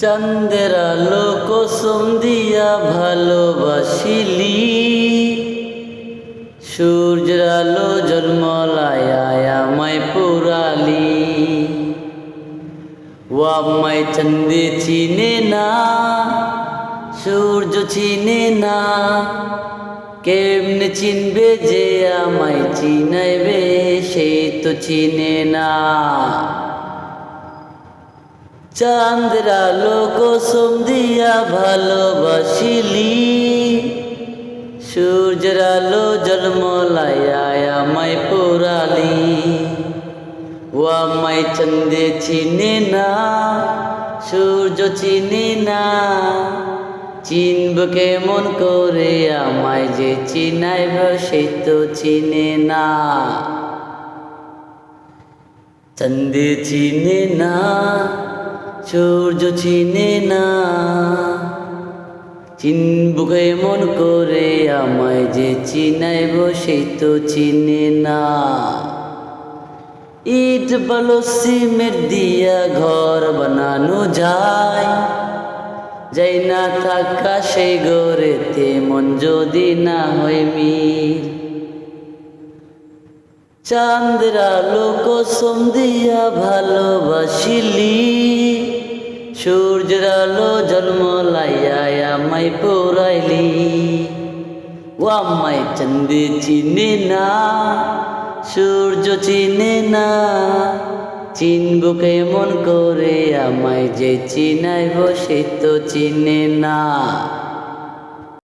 চাঁদের আলো কসম দিয়া ভালোবাসিলি, সূর্যের আলো জন্মলায় আমায় পুরালি। ও আমায় চাঁদে চিনে না, সূর্য চিনে না, কেমনে চিনবে যে আমায় চিনাইবে, সে তো চিনে না। চাঁদের আলো কসম দিয়া ভালোবাসিলি, সূর্যের আলো জন্মলায় আমায় পুরালি। ও আমায় চাঁদে চিনে না, সূর্য চিনে না, চিনব কেমন করে আমায় যে চিনাইব, সে তো চিনে না। চাঁদে চিনে না, সূর্য চিনে না, চিনব কেমন করে আমায় যে চিনাইব, সে তো চিনে না। ইট বালু সিমেন্ট দিয়া ঘর বানানো যায়, যাই না থাকা সেই ঘরেতে মন যদি না হয় মিল। চাঁদের আলো কসম দিয়া ভালোবাসিলি, সূর্যের আলো জন্মলাইয়া আমায় পুরাইলি। ও আমায় চাঁদে চিনে না, সূর্য চিনে না, চিনব কেমন করে আমায় যে চিনাইব, সে তো চিনে না।